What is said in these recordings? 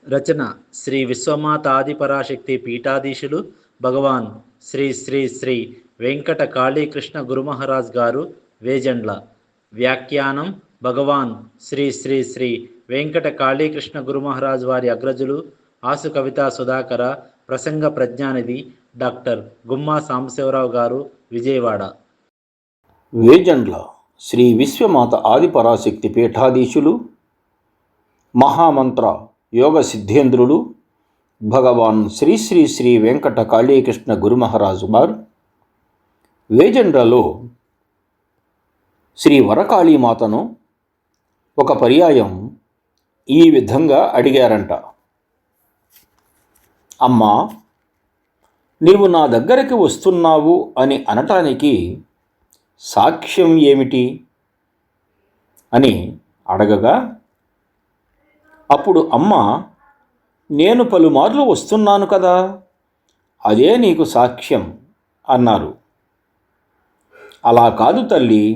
రచన శ్రీ విశ్వమాతాదిపరాశక్తి పీఠాధీశులు భగవాన్ శ్రీ శ్రీ శ్రీ వెంకట కాళీకృష్ణ గురుమహారాజ్ గారు వేజండ్ల. వ్యాఖ్యానం భగవాన్ శ్రీ శ్రీ శ్రీ వెంకట కాళీకృష్ణ గురుమహారాజ్ వారి అగ్రజులు ఆసు కవితా సుధాకర. ప్రసంగ ప్రజ్ఞానిధి డాక్టర్ గుమ్మా సాంబశివరావు గారు, విజయవాడ. వేజండ్ల శ్రీ విశ్వమాత ఆదిపరాశక్తి పీఠాధీశులు, మహామంత్ర యోగ సిద్ధేంద్రులు భగవాన్ శ్రీ శ్రీ శ్రీ వెంకట కాళీకృష్ణ గురుమహారాజు గారు వేజండ్లలో శ్రీ వరకాళీమాతను ఒక పర్యాయం ఈ విధంగా అడిగారంట. అమ్మా, నీవు నా దగ్గరికి వస్తున్నావు అని అనటానికి సాక్ష్యం ఏమిటి అని అడగగా, అప్పుడు అమ్మ, నేను పలుమార్లు వస్తున్నాను కదా, అదే నీకు సాక్ష్యం అన్నారు. అలా కాదు తల్లి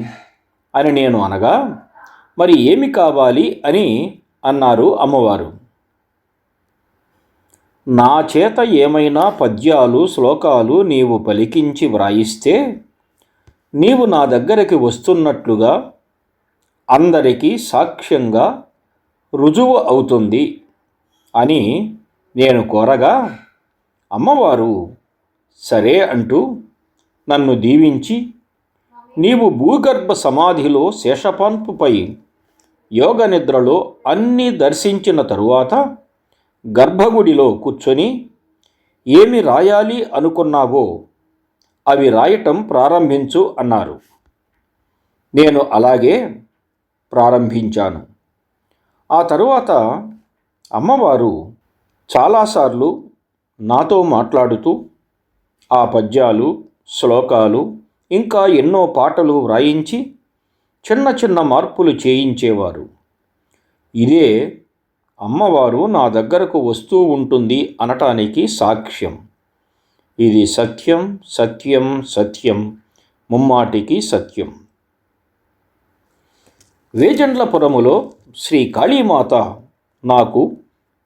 అని నేను అనగా, మరి ఏమి కావాలి అని అన్నారు అమ్మవారు. నా చేత ఏమైనా పద్యాలు శ్లోకాలు నీవు పలికించి వ్రాయిస్తే నీవు నా దగ్గరికి వస్తున్నట్లుగా అందరికీ సాక్ష్యంగా రుజువు అవుతుంది అని నేను కోరగా, అమ్మవారు సరే అంటూ నన్ను దీవించి, నీవు భూగర్భ సమాధిలో శేషపాన్పుపై యోగ నిద్రలో అన్నీ దర్శించిన తరువాత గర్భగుడిలో కూర్చొని ఏమి రాయాలి అనుకున్నావో అవి రాయటం ప్రారంభించు అన్నారు. నేను అలాగే ప్రారంభించాను. ఆ తరువాత అమ్మవారు చాలాసార్లు నాతో మాట్లాడుతూ ఆ పద్యాలు శ్లోకాలు ఇంకా ఎన్నో పాటలు వ్రాయించి చిన్న చిన్న మార్పులు చేయించేవారు. ఇదే అమ్మవారు నా దగ్గరకు వస్తూ ఉంటుంది అనటానికి సాక్ష్యం. ఇది సత్యం సత్యం సత్యం, ముమ్మాటికి సత్యం. వేజండ్లపురములో శ్రీ కాళీమాత నాకు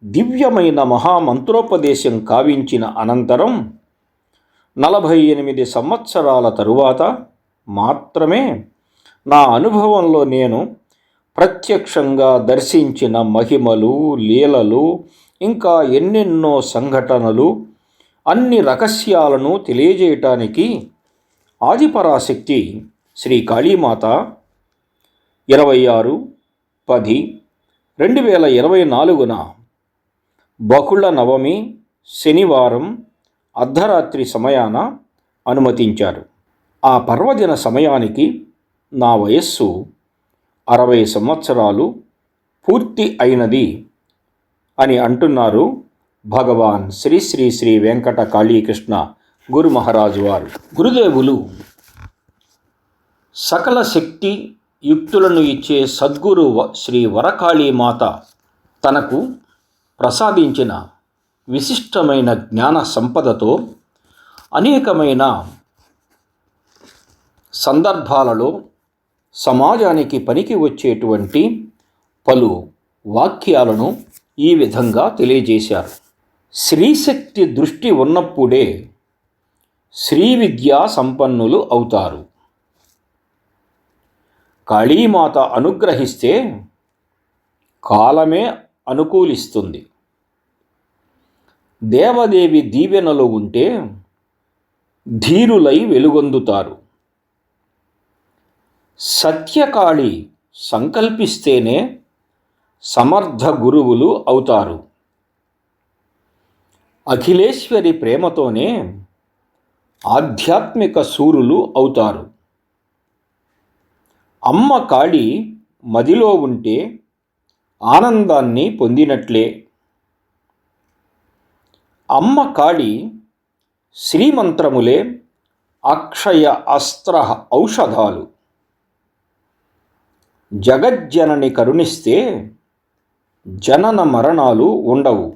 దివ్యమైన మహామంత్రోపదేశం కావించిన అనంతరం 48 సంవత్సరాల తరువాత మాత్రమే నా అనుభవంలో నేను ప్రత్యక్షంగా దర్శించిన మహిమలు, లీలలు, ఇంకా ఎన్నెన్నో సంఘటనలు, అన్ని రహస్యాలను తెలియజేయటానికి ఆదిపరాశక్తి శ్రీ కాళీమాత 26/10/2024 బహుళ నవమి శనివారం అర్ధరాత్రి సమయాన అనుమతించారు. ఆ పర్వదిన సమయానికి నా వయస్సు 60 సంవత్సరాలు పూర్తి అయినది అని అంటున్నారు భగవాన్ శ్రీ శ్రీ శ్రీ వెంకట కాళీకృష్ణ గురు మహారాజు వారు. గురుదేవులు సకల శక్తి యుక్తులను ఇచ్చే సద్గురు శ్రీ వరకాళీమాత తనకు ప్రసాదించిన విశిష్టమైన జ్ఞాన సంపదతో అనేకమైన సందర్భాలలో సమాజానికి పనికి వచ్చేటువంటి పలు వాక్యాలను ఈ విధంగా తెలియజేశారు. శ్రీశక్తి దృష్టి ఉన్నప్పుడే శ్రీ విద్యా సంపన్నులు అవుతారు. కాళీమాత అనుగ్రహిస్తే కాలమే అనుకూలిస్తుంది. దేవదేవి దీవెనలు ఉంటే ధీరులై వెలుగొందుతారు. సత్యకాళి సంకల్పిస్తేనే సమర్థ గురువులు అవుతారు. అఖిలేశ్వరి ప్రేమతోనే ఆధ్యాత్మిక శూరులు అవుతారు. అమ్మ కాళి మదిలో ఉంటే ఆనందాన్ని పొందినట్లే. అమ్మ కాళి శ్రీమంత్రములే అక్షయ అస్త్ర ఔషధాలు. జగజ్జనని కరుణిస్తే జనన మరణాలు ఉండవు.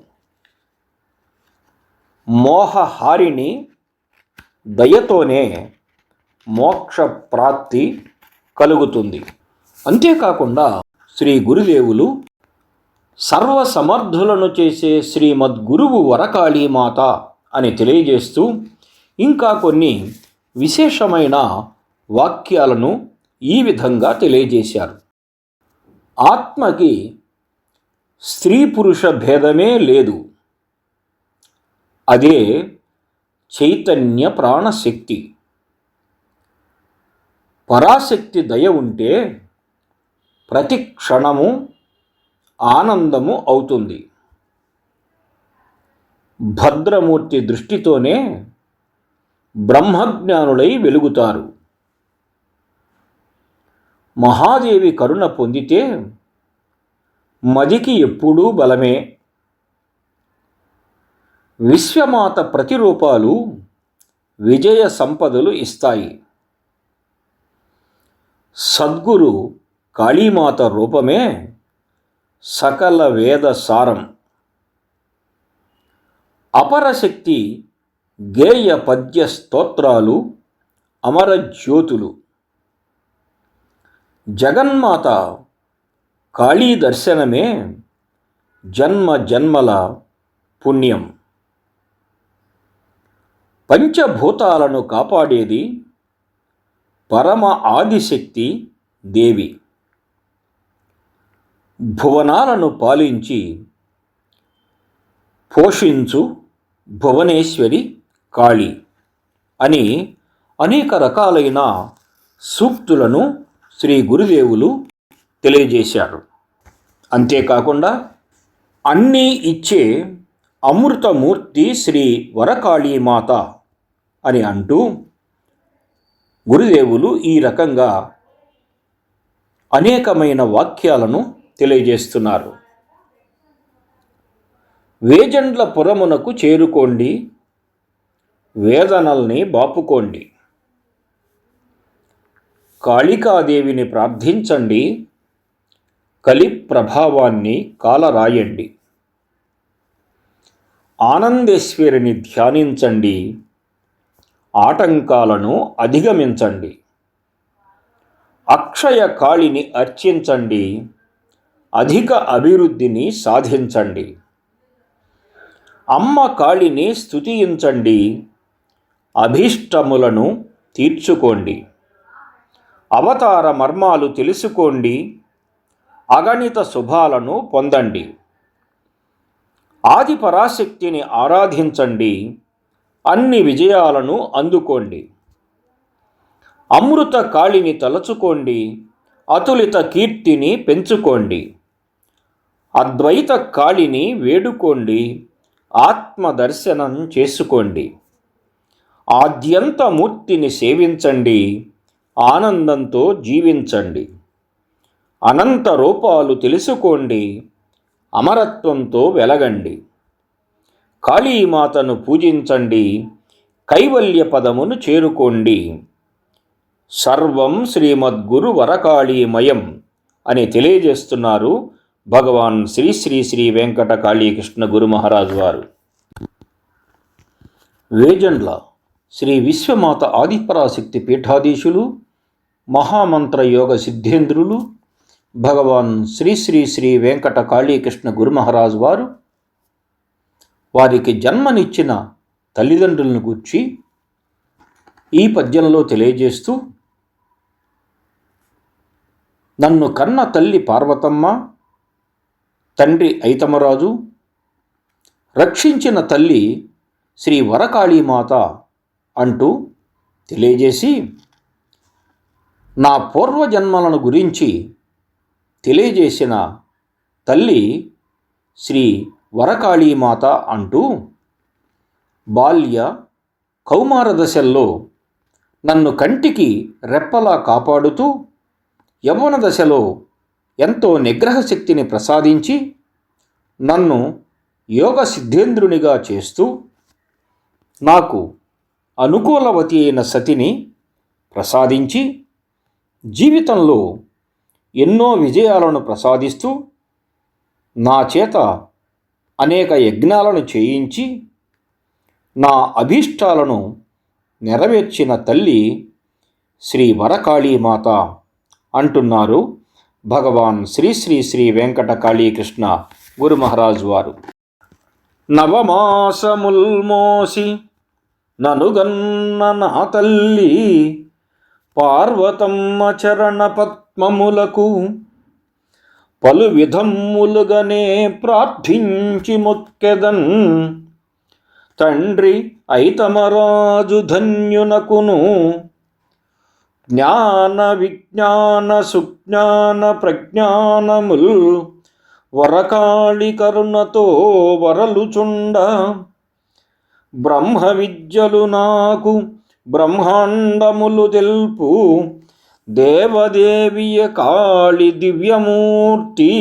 మోహహారిణి దయతోనే మోక్ష ప్రాప్తి కలుగుతుంది. అంతేకాకుండా శ్రీ గురుదేవులు సర్వసమర్థులను చేసే శ్రీమద్గురువు వరకాళీమాత అని తెలియజేస్తూ ఇంకా కొన్ని విశేషమైన వాక్యాలను ఈ విధంగా తెలియజేశారు. ఆత్మకి స్త్రీ పురుష భేదమే లేదు. అదే చైతన్య ప్రాణశక్తి. పరాశక్తి దయ ఉంటే ప్రతి క్షణము ఆనందము అవుతుంది. భద్రమూర్తి దృష్టితోనే బ్రహ్మజ్ఞానులై వెలుగుతారు. మహాదేవి కరుణ పొందితే మదికి ఎప్పుడూ బలమే. విశ్వమాత ప్రతిరూపాలు విజయ సంపదలు ఇస్తాయి. సద్గురు కాళీమాత రూపమే సకల వేద సారం. అపరశక్తి గేయ పద్య స్తోత్రాలు అమరజ్యోతులు. జగన్మాత కాళీ దర్శనమే జన్మ జన్మల పుణ్యం. పంచభూతాలను కాపాడేది పరమ ఆదిశక్తి దేవి. భువనాలను పాలించి పోషించు భువనేశ్వరి కాళీ అని అనేక రకాలైన సూక్తులను శ్రీ గురుదేవులు తెలియజేశారు. అంతేకాకుండా అన్నీ ఇచ్చే అమృతమూర్తి శ్రీ వరకాళీమాత అని అంటూ గురుదేవులు ఈ రకంగా అనేకమైన వాక్యాలను తెలియజేస్తున్నారు. వేజండ్ల పురమునకు చేరుకోండి, వేదనల్ని బాపుకోండి. కాళికాదేవిని ప్రార్థించండి, కలి ప్రభావాన్ని కాలరాయండి. ఆనందేశ్వరిని ధ్యానించండి, ఆటంకాలను అధిగమించండి. అక్షయ కాళిని అర్చించండి, అధిక అభివృద్ధిని సాధించండి. అమ్మ కాళిని స్తుతించండి, అభీష్టములను తీర్చుకోండి. అవతార మర్మాలు తెలుసుకోండి, అగణిత శుభాలను పొందండి. ఆది పరాశక్తిని ఆరాధించండి, అన్ని విజయాలను అందుకోండి. అమృత కాళిని తలచుకోండి, అతులిత కీర్తిని పెంచుకోండి. అద్వైత కాళిని వేడుకోండి, ఆత్మదర్శనం చేసుకోండి. ఆద్యంత మూర్తిని సేవించండి, ఆనందంతో జీవించండి. అనంత రూపాలు తెలుసుకోండి, అమరత్వంతో వెలగండి. కాళీమాతను పూజించండి, కైవల్య పదమును చేరుకోండి. సర్వం శ్రీమద్గురు వరకాళీమయం అని తెలియజేస్తున్నారు భగవాన్ శ్రీ శ్రీ శ్రీ వెంకట కాళీకృష్ణ గురు మహారాజు వారు. వేజండ్ల శ్రీ విశ్వమాత ఆదిపరాశక్తి పీఠాధీశులు, మహామంత్ర యోగ సిద్ధేంద్రులు భగవాన్ శ్రీ శ్రీ శ్రీ వెంకట కాళీకృష్ణ గురు మహారాజు వారు వారికి జన్మనిచ్చిన తల్లిదండ్రులను గూర్చి ఈ పద్యంలో తెలియజేస్తూ, నన్ను కన్న తల్లి పార్వతమ్మ, తండ్రి ఐతమరాజు, రక్షించిన తల్లి శ్రీ వరకాళీమాత అంటూ తెలియజేసి, నా పూర్వజన్మలను గురించి తెలియజేసిన తల్లి శ్రీ వరకాళీమాత అంటూ, బాల్య కౌమార దశల్లో నన్ను కంటికి రెప్పలా కాపాడుతూ, యవ్వన దశలో ఎంతో నిగ్రహ శక్తిని ప్రసాదించి నన్ను యోగ సిద్ధేంద్రునిగా చేస్తూ, నాకు అనుకూలవతి అయిన సతిని ప్రసాదించి, జీవితంలో ఎన్నో విజయాలను ప్రసాదిస్తూ, నా చేత అనేక యజ్ఞాలను చేయించి నా అభీష్టాలను నెరవేర్చిన తల్లి శ్రీ వరకాళీమాత అంటున్నారు భగవాన్ శ్రీ శ్రీ శ్రీ వెంకట కాళీకృష్ణ గురు మహారాజు వారు. నవమాసముల్మోసి ననుగన్న నా తల్లి పార్వతమ్మ చరణ పద్మములకు పలు విధములుగానే ప్రార్థించి మొక్కెదన్. తండ్రి ఐతమరాజు ధన్యునకును జ్ఞాన విజ్ఞాన సుజ్ఞాన ప్రజ్ఞానముల్ వరకాళి కరుణతో వరలుచుండ. బ్రహ్మ విద్యలు నాకు బ్రహ్మాండములు తెల్పు దేవదేవియ కాళి దివ్యమూర్తి.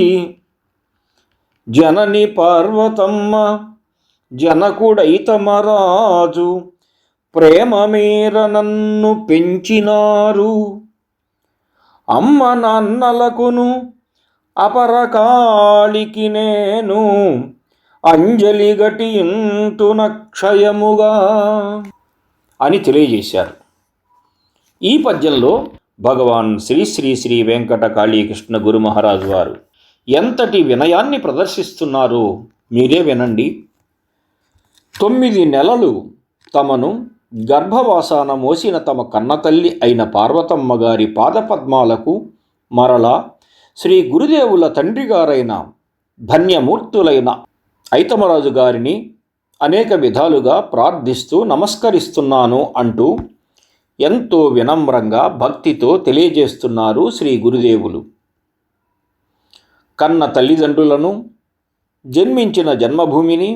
జనని పార్వతమ్మ జనకుడైతమరాజు ప్రేమ మేర నన్ను పెంచినారు. అమ్మ నాన్నలకును అపరకాళికి నేను అంజలి గటియుంతునక్షయముగా అని తెలియజేశారు. ఈ పద్యంలో భగవాన్ శ్రీ శ్రీ శ్రీ వెంకట కాళీకృష్ణ గురు మహారాజు వారు ఎంతటి వినయాన్ని ప్రదర్శిస్తున్నారో మీరే వినండి. 9 నెలలు తమను గర్భవాసాన మోసిన తమ కన్నతల్లి అయిన పార్వతమ్మ గారి పాదపద్మాలకు మరలా శ్రీ గురుదేవుల తండ్రిగారైన ధన్యమూర్తులైన ఐతమరాజు గారిని అనేక విధాలుగా ప్రార్థిస్తూ నమస్కరిస్తున్నాను అంటూ ఎంతో వినమ్రంగా భక్తితో తెలియజేస్తున్నారు శ్రీ గురుదేవులు. కన్న తల్లిదండ్రులను, జన్మించిన జన్మభూమిని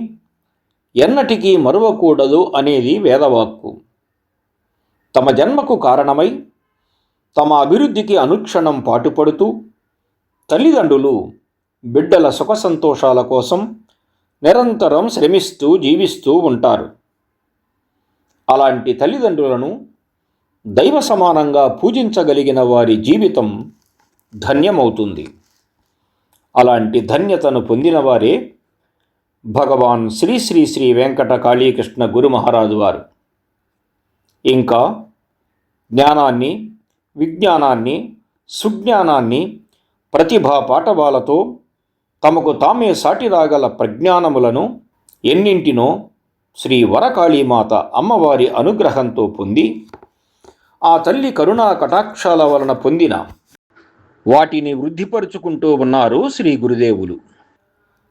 ఎన్నటికీ మరువకూడదు అనేది వేదవాక్కు. తమ జన్మకు కారణమై తమ అభివృద్ధికి అనుక్షణం పాటుపడుతూ తల్లిదండ్రులు బిడ్డల సుఖ సంతోషాల కోసం నిరంతరం శ్రమిస్తూ జీవిస్తూ ఉంటారు. అలాంటి తల్లిదండ్రులను దైవ సమానంగా పూజించగలిగిన వారి జీవితం ధన్యమవుతుంది. అలాంటి ధన్యతను పొందిన వారే భగవాన్ శ్రీ శ్రీ శ్రీ వెంకట కాళీకృష్ణ గురు మహారాజు వారు. ఇంకా జ్ఞానాన్ని, విజ్ఞానాన్ని, సుజ్ఞానాన్ని, ప్రతిభా పాఠవాలతో తమకు తామే సాటిరాగల ప్రజ్ఞానములను ఎన్నింటినో శ్రీ వరకాళీమాత అమ్మవారి అనుగ్రహంతో పొంది ఆ తల్లి కరుణా కటాక్షాల వలన పొందిన వాటిని వృద్ధిపరుచుకుంటూ ఉన్నారు శ్రీ గురుదేవులు.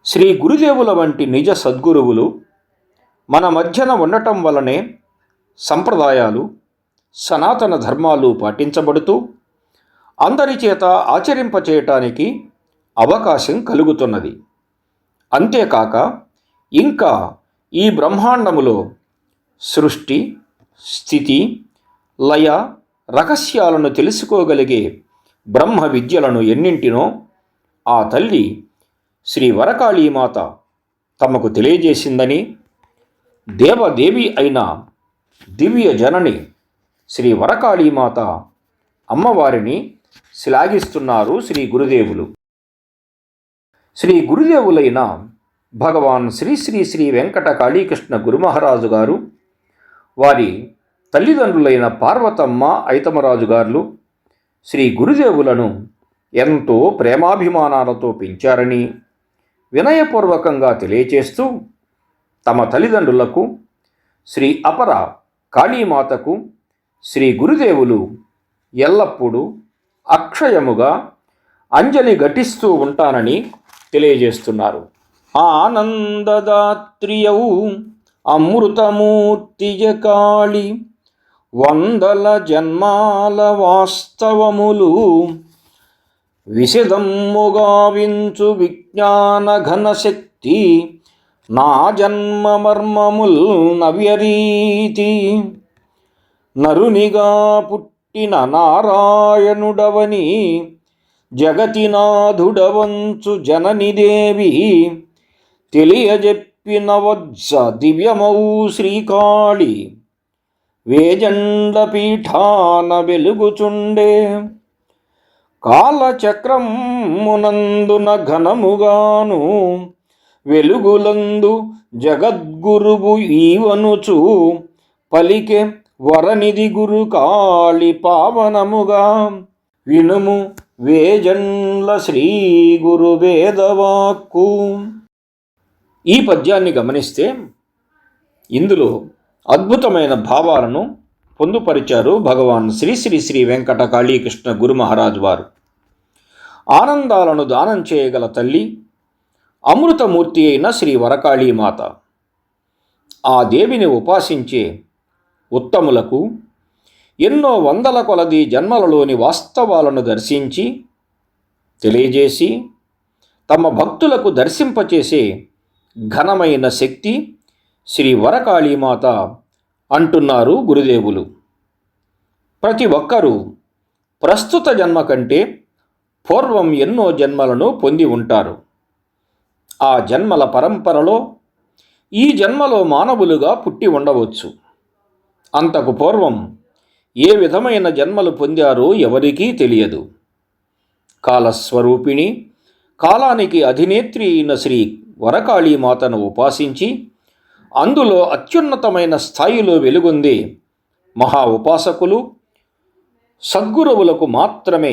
శ్రీ గురుదేవుల వంటి నిజ సద్గురువులు మన మధ్యన ఉండటం వలనే సంప్రదాయాలు, సనాతన ధర్మాలు పాటించబడుతూ అందరి చేత ఆచరింపచేయటానికి అవకాశం కలుగుతున్నది. అంతేకాక ఇంకా ఈ బ్రహ్మాండములో సృష్టి, స్థితి, లయ రహస్యాలను తెలుసుకోగలిగే బ్రహ్మ విద్యలను ఎన్నింటినో ఆ తల్లి శ్రీ వరకాళీమాత తమకు తెలియజేసిందని, దేవదేవి అయిన దివ్య జనని శ్రీ వరకాళీమాత అమ్మవారిని శ్లాఘిస్తున్నారు శ్రీ గురుదేవులు. శ్రీ గురుదేవులైన భగవాన్ శ్రీ శ్రీ శ్రీ వెంకట కాళీకృష్ణ గురుమహారాజు గారు వారి తల్లిదండ్రులైన పార్వతమ్మ, ఐతమరాజు గారు శ్రీ గురుదేవులను ఎంతో ప్రేమాభిమానాలతో పెంచారని వినయపూర్వకంగా తెలియచేస్తూ తమ తల్లిదండ్రులకు, శ్రీ అపర కాళీమాతకు శ్రీ గురుదేవులు ఎల్లప్పుడూ అక్షయముగా అంజలి ఘటిస్తూ ఉంటానని తెలియజేస్తున్నారు. ఆనందదాత్రియౌ అమృతమూర్తియ కాళి వందల జన్మాల వాస్తవములు విశదమ్ముగా వించు విజ్ఞాన ఘనశక్తి నా జన్మ మర్మముల్ నవ్యరీతి. నరునిగా పుట్టిన నారాయణుడవని జగతినాథుడవంచు జననిదేవి తెలియజెప్పిన వజ్జ దివ్యమౌ శ్రీకాళి వేజండ పీఠాన వెలుగుచుండే. కాలచక్రమునందున ఘనముగాను వెలుగులందు జగద్గురువు ఈవనుచు పలికే వరనిధి గురు కాళి పావనముగా వినుము వేజండ్ల శ్రీ గురు వేదవాక్కు. ఈ పద్యాన్ని గమనిస్తే ఇందులో అద్భుతమైన భావాలను పొందుపరిచారు భగవాన్ శ్రీ శ్రీ శ్రీ వెంకట కాళీకృష్ణ గురు మహారాజ్ వారు. ఆనందాలను దానం చేయగల తల్లి, అమృతమూర్తి అయిన శ్రీ వరకాళీమాత. ఆ దేవిని ఉపాసించే ఉత్తములకు ఎన్నో వందల కొలది జన్మలలోని వాస్తవాలను దర్శించి తెలియజేసి తమ భక్తులకు దర్శింపచేసే ఘనమైన శక్తి శ్రీ వరకాళీమాత అంటున్నారు గురుదేవులు. ప్రతి ఒక్కరూ ప్రస్తుత జన్మ కంటే పూర్వం ఎన్నో జన్మలను పొంది ఉంటారు. ఆ జన్మల పరంపరలో ఈ జన్మలో మానవులుగా పుట్టి ఉండవచ్చు. అంతకు పూర్వం ఏ విధమైన జన్మలు పొందారో ఎవరికీ తెలియదు. కాలస్వరూపిణి, కాలానికి అధినేత్రి అయిన శ్రీ వరకాళీమాతను ఉపాసించి అందులో అత్యున్నతమైన స్థాయిలో వెలుగొందే మహా ఉపాసకులు, సద్గురువులకు మాత్రమే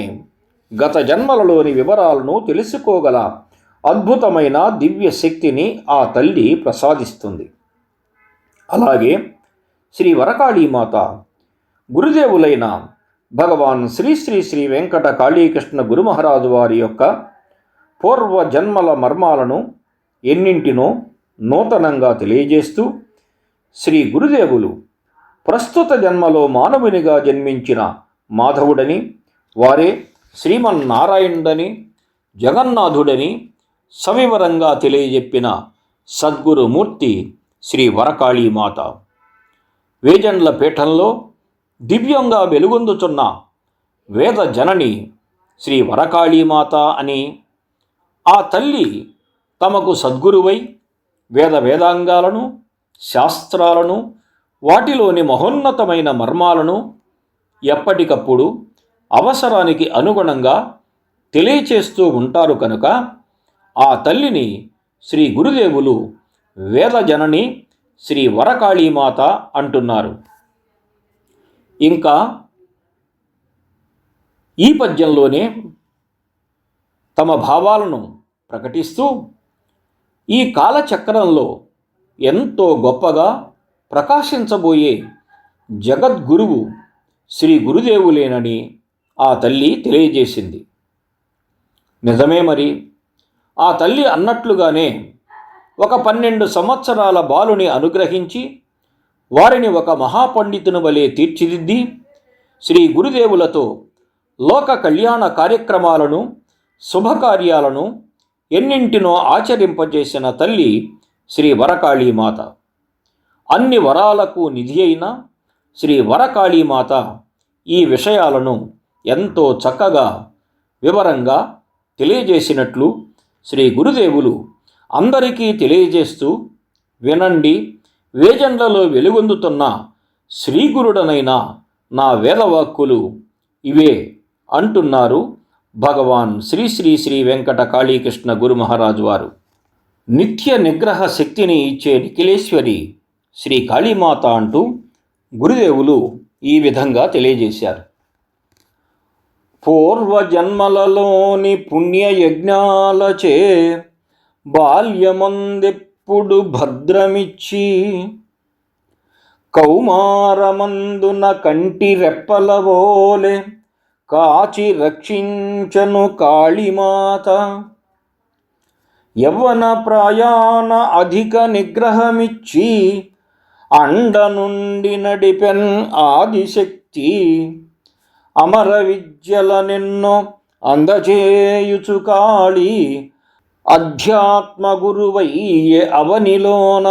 గత జన్మలలోని వివరాలను తెలుసుకోగల అద్భుతమైన దివ్య శక్తిని ఆ తల్లి ప్రసాదిస్తుంది. అలాగే శ్రీ వరకాళీమాత గురుదేవులైన భగవాన్ శ్రీ శ్రీ శ్రీ వెంకట కాళీకృష్ణ గురు మహారాజు వారి యొక్క పూర్వ జన్మల మర్మాలను ఎన్నింటినో నూతనంగా తెలియజేస్తూ శ్రీ గురుదేవులు ప్రస్తుత జన్మలో మానవునిగా జన్మించిన మాధవుడని, వారే శ్రీమన్నారాయణుడని, జగన్నాథుడని సవివరంగా తెలియజెప్పిన సద్గురుమూర్తి శ్రీ వరకాళీమాత. వేజండ్ల పీఠంలో దివ్యంగా వెలుగొందుచున్న వేద జనని శ్రీ వరకాళీమాత అని, ఆ తల్లి తమకు సద్గురువై వేదాంగాలను, శాస్త్రాలను, వాటిలోని మహోన్నతమైన మర్మాలను ఎప్పటికప్పుడు అవసరానికి అనుగుణంగా తెలియచేస్తూ ఉంటారు కనుక ఆ తల్లిని శ్రీ గురుదేవులు వేదజనని శ్రీ వరకాళీమాత అంటున్నారు. ఇంకా ఈ పద్యంలోనే తమ భావాలను ప్రకటిస్తూ ఈ కాలచక్రంలో ఎంతో గొప్పగా ప్రకాశించబోయే జగద్గురువు శ్రీ గురుదేవులేనని ఆ తల్లి తెలియజేసింది. నిజమే మరి. ఆ తల్లి అన్నట్లుగానే ఒక 12 సంవత్సరాల బాలుని అనుగ్రహించి వారిని ఒక మహాపండితుని వలె తీర్చిదిద్ది శ్రీ గురుదేవులతో లోక కళ్యాణ కార్యక్రమాలను, శుభకార్యాలను ఎన్నింటినో ఆచరింపజేసిన తల్లి శ్రీ వరకాళీమాత. అన్ని వరాలకు నిధి అయిన శ్రీ వరకాళీమాత ఈ విషయాలను ఎంతో చక్కగా వివరంగా తెలియజేసినట్లు శ్రీ గురుదేవులు అందరికీ తెలియజేస్తూ, వినండి, వేజండ్లలో వెలుగొందుతున్న శ్రీగురుడనైన నా వేదవాక్కులు ఇవే అంటున్నారు భగవాన్ శ్రీ శ్రీ శ్రీ వెంకట కాళీకృష్ణ గురు మహారాజు వారు. నిత్య నిగ్రహ శక్తిని ఇచ్చే నిఖిలేశ్వరి శ్రీ కాళీమాత అంటూ గురుదేవులు ఈ విధంగా తెలియజేశారు. పూర్వజన్మలలోని పుణ్యయజ్ఞాలచే బాల్యమందెప్పుడు భద్రమిచ్చి కౌమారమందున కంటి రెప్పలవోలే కాచి రక్షించను కాళీమాత. యవ్వన ప్రాయాణ అధిక నిగ్రహమిచ్చి అండ నుండి నడిపెన్ ఆదిశక్తి. అమర విద్యల నిన్నో అందజేయుచు కాళీ అధ్యాత్మ గురువయ్యే అవనిలోన.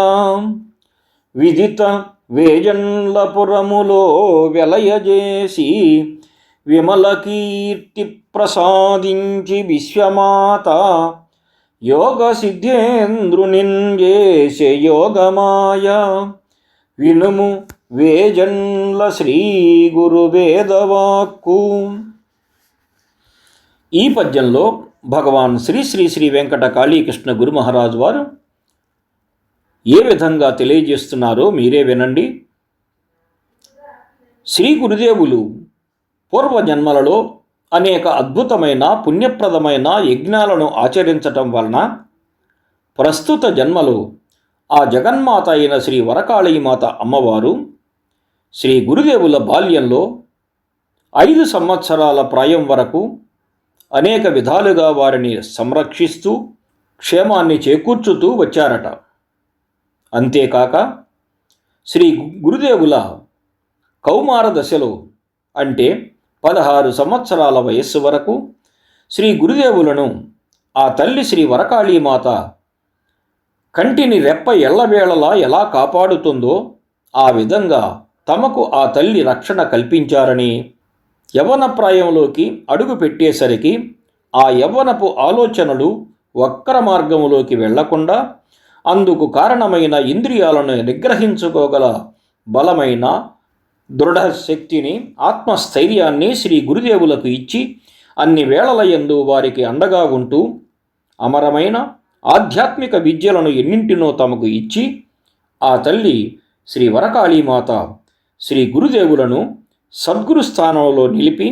విదిత వేజండ్లపురములో వెలయజేసి విమల కీర్తి ప్రసాదించి విశ్వమాత. యోగ సిద్ధేంద్రునిన్ చేసే యోగమాయ. వినుము వేజండ్ల శ్రీ గురు వేదవాక్కు. ఈ పద్యంలో భగవాన్ శ్రీ శ్రీ శ్రీ వెంకట కాళీకృష్ణ గురు మహారాజు వారు ఏ విధంగా తెలియజేస్తున్నారో మీరే వినండి. శ్రీ గురుదేవులు పూర్వజన్మలలో అనేక అద్భుతమైన పుణ్యప్రదమైన యజ్ఞాలను ఆచరించటం వలన ప్రస్తుత జన్మలో ఆ జగన్మాత అయిన శ్రీ వరకాళీమాత అమ్మవారు శ్రీ గురుదేవుల బాల్యంలో 5 సంవత్సరాల ప్రాయం వరకు అనేక విధాలుగా వారిని సంరక్షిస్తూ క్షేమాన్ని చేకూర్చుతూ వచ్చారట. అంతేకాక శ్రీ గురుదేవుల కౌమార దశలో అంటే 16 సంవత్సరాల వయస్సు వరకు శ్రీ గురుదేవులను ఆ తల్లి శ్రీ వరకాళీమాత కంటిని రెప్ప ఎల్లవేళలా ఎలా కాపాడుతుందో ఆ విధంగా తమకు ఆ తల్లి రక్షణ కల్పించారని, యవ్వన ప్రాయంలోకి అడుగు పెట్టేసరికి ఆ యవ్వనపు ఆలోచనలు వక్ర మార్గములోకి వెళ్లకుండా అందుకు కారణమైన ఇంద్రియాలను నిగ్రహించుకోగల బలమైన దృఢ శక్తిని, ఆత్మస్థైర్యాన్ని శ్రీ గురుదేవులకు ఇచ్చి అన్ని వేళలయందు వారికి అండగా ఉంటూ అమరమైన ఆధ్యాత్మిక విద్యలను ఎన్నింటినో తమకు ఇచ్చి ఆ తల్లి శ్రీ వరకాళీమాత శ్రీ గురుదేవులను సద్గురు స్థానంలో నిలిపి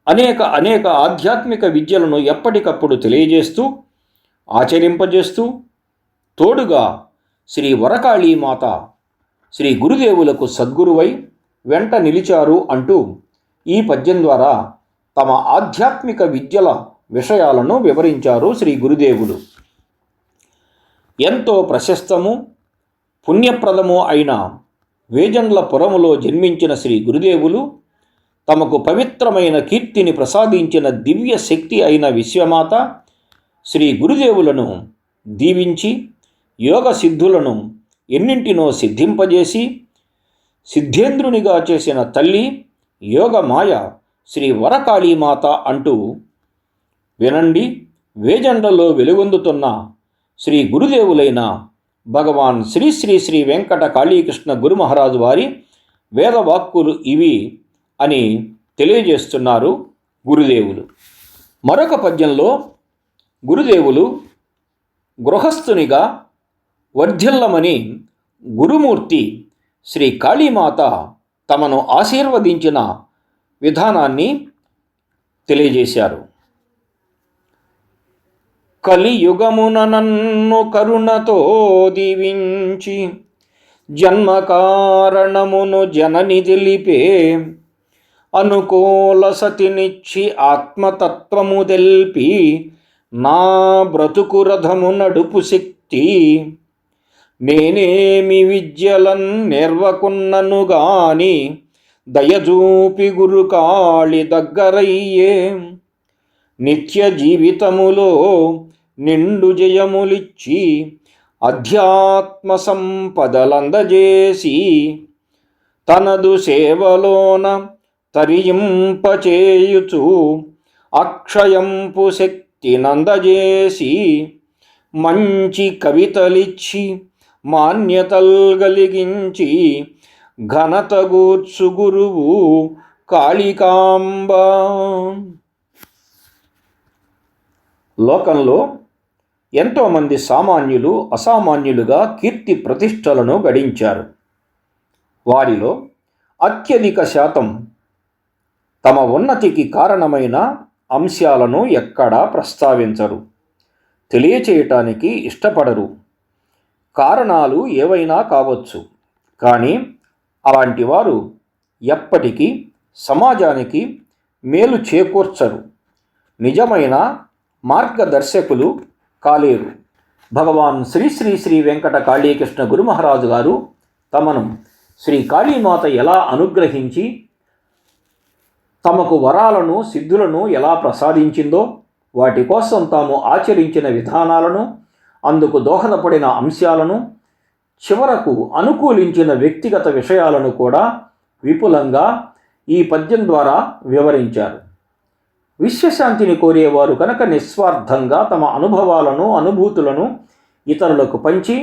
అనేక ఆధ్యాత్మిక విద్యలను ఎప్పటికప్పుడు తెలియజేస్తూ ఆచరింపజేస్తూ తోడుగా శ్రీ వరకాళీమాత శ్రీ గురుదేవులకు సద్గురువై వెంట నిలిచారు అంటూ ఈ పద్యం ద్వారా తమ ఆధ్యాత్మిక విద్యల విషయాలను వివరించారు శ్రీ గురుదేవులు. ఎంతో ప్రశస్తము పుణ్యప్రదము అయిన వేజండ్ల పురములో జన్మించిన శ్రీ గురుదేవులు తమకు పవిత్రమైన కీర్తిని ప్రసాదించిన దివ్య శక్తి అయిన విశ్వమాత శ్రీ గురుదేవులను దీవించి యోగ సిద్ధులను ఎన్నింటినో సిద్ధింపజేసి సిద్ధేంద్రునిగా చేసిన తల్లి యోగమాయ శ్రీ వరకాళీమాత అంటూ వినండి. వేజండ్లలో వెలుగొందుతున్న శ్రీ గురుదేవులైన భగవాన్ శ్రీ శ్రీ శ్రీ వెంకట కాళీకృష్ణ గురుమహారాజు వారి వేదవాక్కులు ఇవి అని తెలియజేస్తున్నారు గురుదేవులు. మరొక పద్యంలో గురుదేవులు గృహస్థునిగా వర్ధిల్లమని గురుమూర్తి శ్రీ కాళీమాత తమను ఆశీర్వదించిన విధానాన్ని తెలియజేశారు. కలియుగమున నన్ను కరుణతో దీవించి జన్మకారణమును జనని తెలిపే అనుకూల సతినిచ్చి ఆత్మతత్వము తెల్పి నా బ్రతుకు రథము నడుపు శక్తి నేనేమి విద్యలన్ నేర్వకున్నను గాని దయజూపి గురుకాళి దగ్గరయ్యే నిత్య జీవితములో నిండు జయములిచ్చి అధ్యాత్మ సంపదలందజేసి తనదు సేవలోన తరింపచేయుచు అక్షయంపు శక్తి నందజేసి మంచి కవితలిచ్చి మాన్యతల్ గలిగించి ఘనత గూర్చు గురువు కాళికాంబ. లోకంలో ఎంతోమంది సామాన్యులు అసామాన్యులుగా కీర్తి ప్రతిష్టలను గడించారు. వారిలో అత్యధిక శాతం తమ ఉన్నతికి కారణమైన అంశాలను ఎక్కడా ప్రస్తావించరు, తెలియచేయటానికి ఇష్టపడరు. కారణాలు ఏవైనా కావచ్చు, కానీ అలాంటి వారు ఎప్పటికీ సమాజానికి మేలు చేకూర్చరు, నిజమైన మార్గదర్శకులు కాలేరు. భగవాన్ శ్రీ శ్రీ శ్రీ వెంకట కాళీకృష్ణ గురుమహారాజు గారు తమను శ్రీ కాళీమాత ఎలా అనుగ్రహించి తమకు వరాలను సిద్ధులను ఎలా ప్రసాదించిందో, వాటి కోసం తాము ఆచరించిన విధానాలను, అందుకు దోహదపడిన అంశాలను, చివరకు అనుకూలించిన వ్యక్తిగత విషయాలను కూడా విపులంగా ఈ పద్యం ద్వారా వివరించారు. విశ్వశాంతిని కోరేవారు కనుక నిస్వార్థంగా తమ అనుభవాలను, అనుభూతులను ఇతరులకు పంచి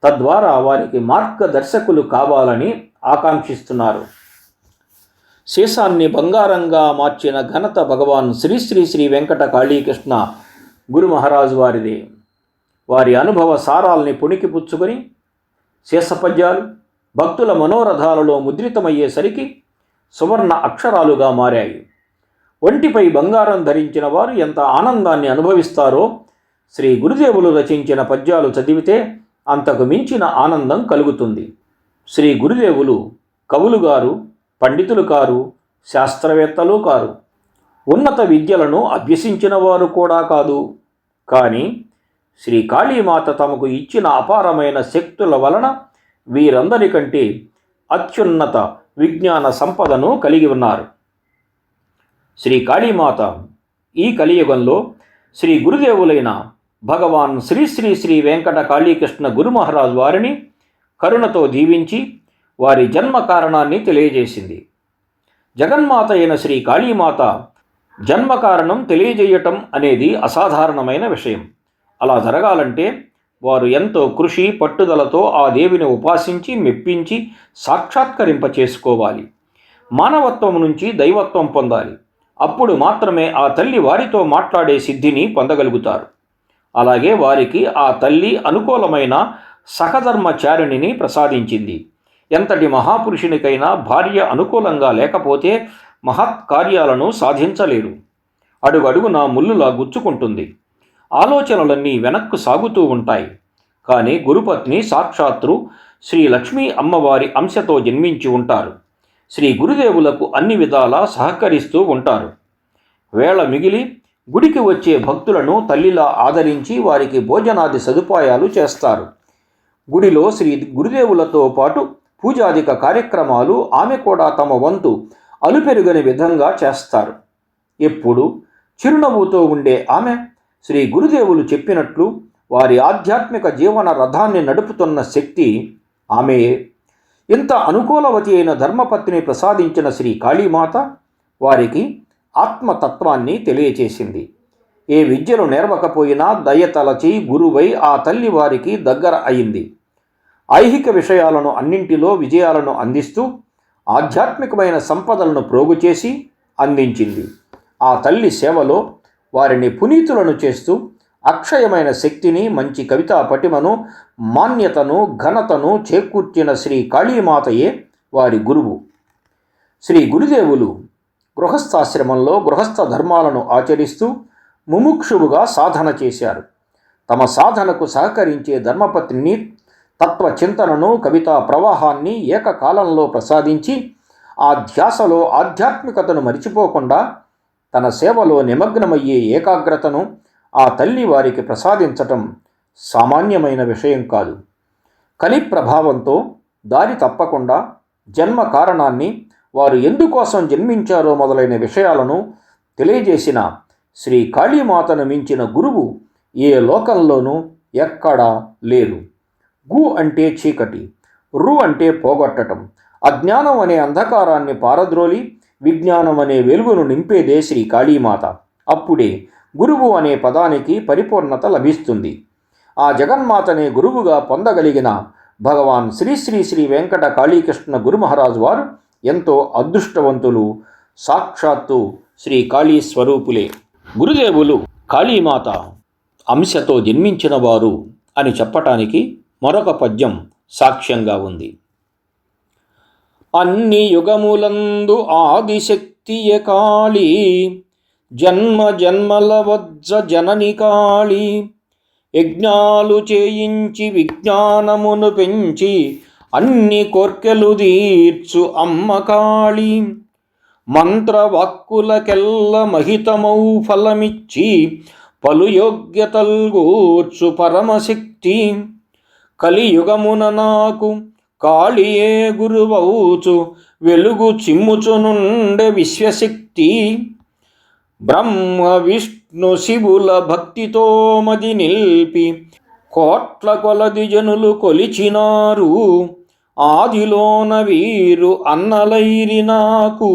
తద్వారా వారికి మార్గదర్శకులు కావాలని ఆకాంక్షిస్తున్నారు. శేషాన్ని బంగారంగా మార్చిన ఘనత భగవాన్ శ్రీ శ్రీ శ్రీ వెంకట కాళీకృష్ణ గురుమహారాజు వారిదే. వారి అనుభవ సారాల్ని పుణికిపుచ్చుకొని శేషపద్యాలు భక్తుల మనోరథాలలో ముద్రితమయ్యేసరికి సువర్ణ అక్షరాలుగా మారాయి. ఒంటిపై బంగారం ధరించిన వారు ఎంత ఆనందాన్ని అనుభవిస్తారో శ్రీ గురుదేవులు రచించిన పద్యాలు చదివితే అంతకు మించిన ఆనందం కలుగుతుంది. శ్రీ గురుదేవులు కవులు గారు, పండితులు కారు, శాస్త్రవేత్తలు కారు, ఉన్నత విద్యలను అభ్యసించిన వారు కూడా కాదు. కానీ శ్రీ కాళీమాత తమకు ఇచ్చిన అపారమైన శక్తుల వలన వీరందరికంటే అత్యున్నత విజ్ఞాన సంపదను కలిగి ఉన్నారు. శ్రీ కాళీమాత ఈ కలియుగంలో శ్రీ గురుదేవులైన భగవాన్ శ్రీ శ్రీ శ్రీ వెంకట కాళీకృష్ణ గురు మహారాజ్ వారిని కరుణతో దీవించి వారి జన్మ కారణాన్ని తెలియజేసింది. జగన్మాత అయిన శ్రీ కాళీమాత జన్మ కారణం తెలియజేయటం అనేది అసాధారణమైన విషయం. అలా జరగాలంటే వారు ఎంతో కృషి పట్టుదలతో ఆ దేవిని ఉపాసించి మెప్పించి సాక్షాత్కరింప చేసుకోవాలి. మానవత్వం నుంచి దైవత్వం పొందాలి. అప్పుడు మాత్రమే ఆ తల్లి వారితో మాట్లాడే సిద్ధిని పొందగలుగుతారు. అలాగే వారికి ఆ తల్లి అనుకూలమైన సహధర్మచారిణిని ప్రసాదించింది. ఎంతటి మహాపురుషునికైనా భార్య అనుకూలంగా లేకపోతే మహత్కార్యాలను సాధించలేరు. అడుగడుగునా ముల్లులా గుచ్చుకుంటుంది. ఆలోచనలన్నీ వెనక్కు సాగుతూ ఉంటాయి. కానీ గురుపత్ని సాక్షాత్తు శ్రీ లక్ష్మీ అమ్మవారి అంశతో జన్మించి ఉంటారు. శ్రీ గురుదేవులకు అన్ని విధాలా సహకరిస్తూ ఉంటారు. వేళ మిగిలి గుడికి వచ్చే భక్తులను తల్లిలా ఆదరించి వారికి భోజనాది సదుపాయాలు చేస్తారు. గుడిలో శ్రీ గురుదేవులతో పాటు పూజాదిక కార్యక్రమాలు ఆమె కూడా తమ వంతు అలుపెరుగని విధంగా చేస్తారు. ఎప్పుడు చిరునవ్వుతో ఉండే ఆమె శ్రీ గురుదేవులు చెప్పినట్లు వారి ఆధ్యాత్మిక జీవన రథాన్ని నడుపుతున్న శక్తి ఆమెయే. ఇంత అనుకూలవతి అయిన ధర్మపత్నిని ప్రసాదించిన శ్రీ కాళీమాత వారికి ఆత్మతత్వాన్ని తెలియచేసింది. ఏ విద్యలు నేర్వకపోయినా దయతలచి గురువై ఆ తల్లి వారికి దగ్గర అయింది. ఐహిక విషయాలను అన్నింటిలో విజయాలను అందిస్తూ ఆధ్యాత్మికమైన సంపదలను ప్రోగు చేసి అందించింది. ఆ తల్లి సేవలో వారిని పునీతులను చేస్తూ అక్షయమైన శక్తిని, మంచి కవితా పటిమను, మాన్యతను, ఘనతను చేకూర్చిన శ్రీ కాళీమాతయే వారి గురువు. శ్రీ గురుదేవులు గృహస్థాశ్రమంలో గృహస్థ ధర్మాలను ఆచరిస్తూ ముముక్షువుగా సాధన చేశారు. తమ సాధనకు సహకరించే ధర్మపత్నిని తత్వచింతనను, కవితా ప్రవాహాన్ని ఏకకాలంలో ప్రసాదించి ఆ ధ్యాసలో ఆధ్యాత్మికతను మరిచిపోకుండా తన సేవలో నిమగ్నమయ్యే ఏకాగ్రతను ఆ తల్లి వారికి ప్రసాదించటం సామాన్యమైన విషయం కాదు. కలి ప్రభావంతో దారి తప్పకుండా జన్మ కారణాన్ని, వారు ఎందుకోసం జన్మించారో మొదలైన విషయాలను తెలియజేసిన శ్రీ కాళీమాతను మించిన గురువు ఏ లోకంలోనూ ఎక్కడా లేరు. గు అంటే చీకటి, రు అంటే పోగొట్టటం, అజ్ఞానం అనే అంధకారాన్ని పారద్రోలి విజ్ఞానం అనే వెలుగును నింపేదే శ్రీ కాళీమాత. అప్పుడే గురువు అనే పదానికి పరిపూర్ణత లభిస్తుంది. ఆ జగన్మాతనే గురువుగా పొందగలిగిన భగవాన్ శ్రీ శ్రీ శ్రీ వెంకట కాళీకృష్ణ గురు మహారాజు వారు ఎంతో అదృష్టవంతులు. సాక్షాత్తు శ్రీ కాళీ స్వరూపులే. గురుదేవులు కాళీమాత అంశతో జన్మించిన వారు అని చెప్పటానికి మరొక పద్యం సాక్ష్యంగా ఉంది. అన్ని యుగములందు ఆదిశక్తియే కాళీ, జన్మ జన్మల వజ్ర జనని కాళీ, యజ్ఞాలు చేయించి విజ్ఞానమును పెంచి అన్ని కోర్కెలు తీర్చు అమ్మ కాళీ, మంత్రవాక్కులకెల్ల మహితమౌ ఫలమిచ్చి పలు యోగ్యతల్గూర్చు పరమశక్తి, కలియుగమున నాకు కాళియే గురువౌచు వెలుగు చిమ్ముచునుండే విశ్వశక్తి, బ్రహ్మ విష్ణు శివుల భక్తితో మది నిల్పి కోట్ల కొలది జనులు కొలిచినారు, ఆదిలోన వీరు అన్నలైరి నాకు,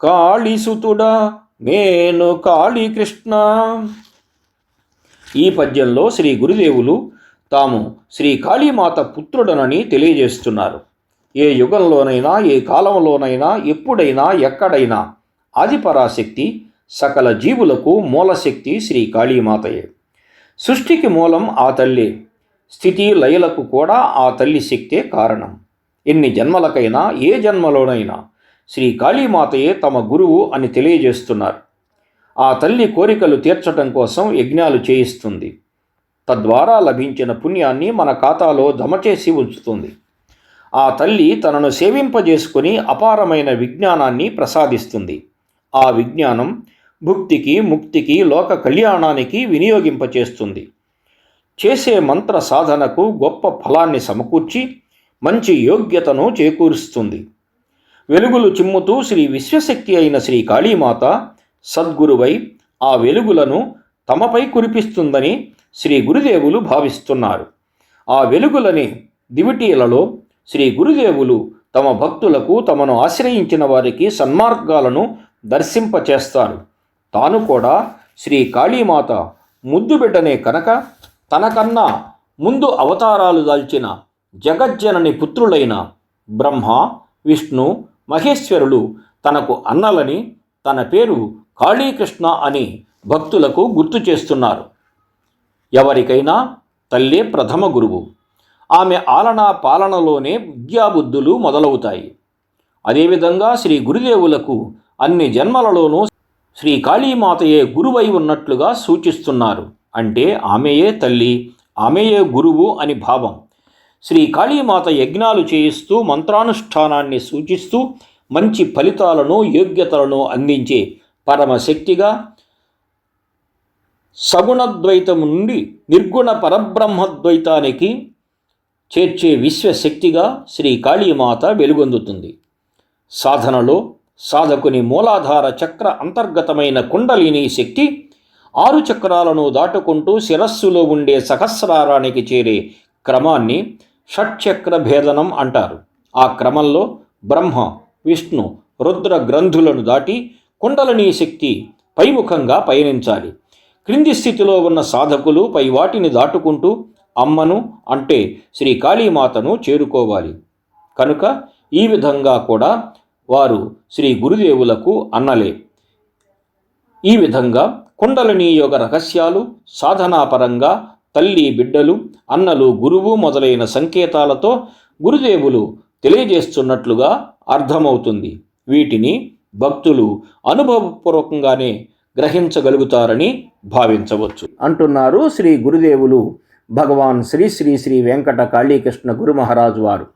కాళీసుతుడా నేను కాళీకృష్ణ. ఈ పద్యంలో శ్రీ గురుదేవులు తాము శ్రీ కాళీమాత పుత్రుడనని తెలియజేస్తున్నారు. ఏ యుగంలోనైనా, ఏ కాలంలోనైనా, ఎప్పుడైనా, ఎక్కడైనా ఆదిపరాశక్తి, సకల జీవులకు మూలశక్తి శ్రీ కాళీమాతయే. సృష్టికి మూలం ఆ తల్లే, స్థితి లయలకు కూడా ఆ తల్లి శక్తే కారణం. ఎన్ని జన్మలకైనా, ఏ జన్మలోనైనా శ్రీ కాళీమాతయే తమ గురువు అని తెలియజేస్తున్నారు. ఆ తల్లి కోరికలు తీర్చటం కోసం యజ్ఞాలు చేయిస్తుంది. తద్వారా లభించిన పుణ్యాన్ని మన ఖాతాలో జమ చేసి ఉంచుతుంది. ఆ తల్లి తనను సేవింపజేసుకుని అపారమైన విజ్ఞానాన్ని ప్రసాదిస్తుంది. ఆ విజ్ఞానం భుక్తికి, ముక్తికి, లోక కళ్యాణానికి వినియోగింపచేస్తుంది. చేసే మంత్ర సాధనకు గొప్ప ఫలాన్ని సమకూర్చి మంచి యోగ్యతను చేకూరుస్తుంది. వెలుగులు చిమ్ముతూ శ్రీ విశ్వశక్తి అయిన శ్రీ కాళీమాత సద్గురువై ఆ వెలుగులను తమపై కురిపిస్తుందని శ్రీ గురుదేవులు భావిస్తున్నారు. ఆ వెలుగులని దివిటీలలో శ్రీ గురుదేవులు తమ భక్తులకు, తమను ఆశ్రయించిన వారికి సన్మార్గాలను దర్శింపచేస్తారు. తాను కూడా శ్రీ కాళీమాత ముద్దు బిడ్డనే కనుక తనకన్నా ముందు అవతారాలు దాల్చిన జగజ్జనని పుత్రులైన బ్రహ్మ, విష్ణు, మహేశ్వరులు తనకు అన్నలని తన పేరు కాళీకృష్ణ అని భక్తులకు గుర్తు చేస్తున్నారు. ఎవరికైనా తల్లే ప్రథమ గురువు. ఆమె ఆలనా పాలనలోనే విద్యాబుద్ధులు మొదలవుతాయి. అదేవిధంగా శ్రీ గురుదేవులకు అన్ని జన్మలలోనూ శ్రీ కాళీమాతయే గురువై ఉన్నట్లుగా సూచిస్తున్నారు. అంటే ఆమెయే తల్లి, ఆమెయే గురువు అని భావం. శ్రీ కాళీమాత యజ్ఞాలు చేయిస్తూ మంత్రానుష్ఠానాన్ని సూచిస్తూ మంచి ఫలితాలను, యోగ్యతలను అందించే పరమశక్తిగా, సగుణద్వైతం నుండి నిర్గుణ పరబ్రహ్మద్వైతానికి చేర్చే విశ్వశక్తిగా శ్రీ కాళీమాత వెలుగొందుతుంది. సాధనలో సాధకుని మూలాధార చక్ర అంతర్గతమైన కుండలిని శక్తి 6 చక్రాలను దాటుకుంటూ శిరస్సులో ఉండే సహస్రారానికి చేరే క్రమాన్ని షట్చక్ర భేదనం అంటారు. ఆ క్రమంలో బ్రహ్మ, విష్ణు, రుద్ర గ్రంథులను దాటి కుండలిని శక్తి పైముఖంగా పయనించాలి. క్రింది స్థితిలో ఉన్న సాధకులు పై వాటిని దాటుకుంటూ అమ్మను అంటే శ్రీ కాళీమాతను చేరుకోవాలి. కనుక ఈ విధంగా కూడా వారు శ్రీ గురుదేవులకు అన్నలే. ఈ విధంగా కుండలిని యోగ రహస్యాలు సాధనాపరంగా తల్లి, బిడ్డలు, అన్నలు, గురువు మొదలైన సంకేతాలతో గురుదేవులు తెలియజేస్తున్నట్లుగా అర్థమవుతుంది. వీటిని భక్తులు అనుభవపూర్వకంగానే గ్రహించగలుగుతారని భావించవచ్చు అంటున్నారు శ్రీ గురుదేవులు భగవాన్ శ్రీ శ్రీ శ్రీ వెంకట కాళీకృష్ణ గురు మహారాజు వారు.